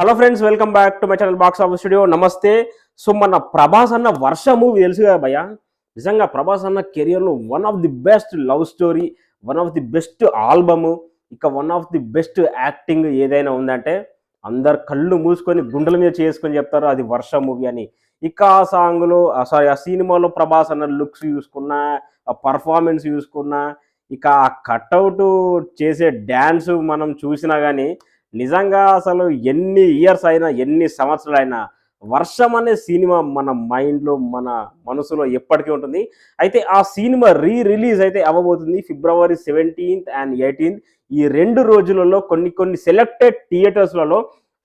Hello friends, welcome back to my channel box office studio. నమస్తే. So మన ప్రభాస్ అన్న వర్ష movie తెలుసు కదా భయ్య. నిజంగా ప్రభాస్ అన్న కెరియర్లో one of the best love story, one of the best album, ఇక one of the best acting ఏదైనా ఉందంటే అందరు కళ్ళు మూసుకొని గుండెల మీద చేసుకొని చెప్తారు అది వర్ష మూవీ అని. ఇక ఆ సాంగ్లో ఆ సినిమాలో ప్రభాస్ అన్న లుక్స్ చూసుకున్నా, ఆ పర్ఫార్మెన్స్ చూసుకున్నా, ఇక ఆ కట్అవుట్ చేసే డ్యాన్స్ మనం చూసినా కానీ నిజంగా అసలు ఎన్ని ఇయర్స్ అయినా, ఎన్ని సంవత్సరాలైనా 'వర్షం' అనే సినిమా మన మైండ్‌లో, మన మనసులో ఎప్పటికీ ఉంటుంది. అయితే ఆ సినిమా రిలీజ్ అయితే అవ్వబోతుంది ఫిబ్రవరి 17థ్ అండ్ 18థ్. ఈ 2 రోజులలో కొన్ని సెలెక్టెడ్ థియేటర్స్‌లలో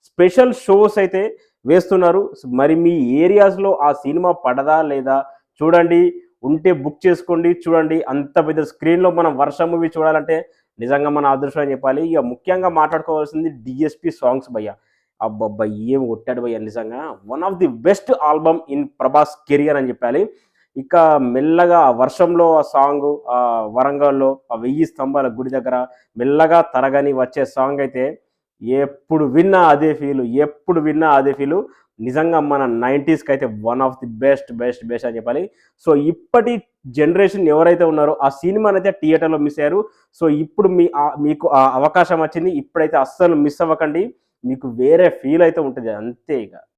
స్పెషల్ షోస్ అయితే వేస్తున్నారు. మరి మీ ఏరియాస్‌లో ఆ సినిమా పడదా లేదా చూడండి. ఉంటే బుక్ చేసుకోండి, చూడండి. అంత పెద్ద స్క్రీన్‌లో మనం 'వర్షం' మూవీ చూడాలంటే నిజంగా మన అదృష్టం అని చెప్పాలి. ఇక ముఖ్యంగా మాట్లాడుకోవాల్సింది డీఎస్‌పీ సాంగ్స్ భయ్య. అబ్బబ్బా! ఏం కొట్టాడు భయ్య నిజంగా. One of the best album in Prabhas career అని చెప్పాలి. ఇక మెల్లగా ఆ 'వర్షంలో' ఆ సాంగు, వరంగల్‌లో ఆ 1000 స్తంభాల గుడి దగ్గర మెల్లగా తరగని వచ్చే సాంగ్ అయితే ఎప్పుడు విన్నా అదే ఫీలు, ఎప్పుడు విన్నా అదే ఫీలు. నిజంగా మన 90స్‌కి అయితే వన్ ఆఫ్ ది బెస్ట్ అని చెప్పాలి. సో ఇప్పటి జనరేషన్ ఎవరైతే ఉన్నారో ఆ సినిమానైతే థియేటర్‌లో మిస్ అయ్యారు. సో ఇప్పుడు మీకు ఆ అవకాశం వచ్చింది. ఇప్పుడైతే అస్సలు మిస్ అవ్వకండి. మీకు వేరే ఫీల్ అయితే ఉంటది అంతే ఇక.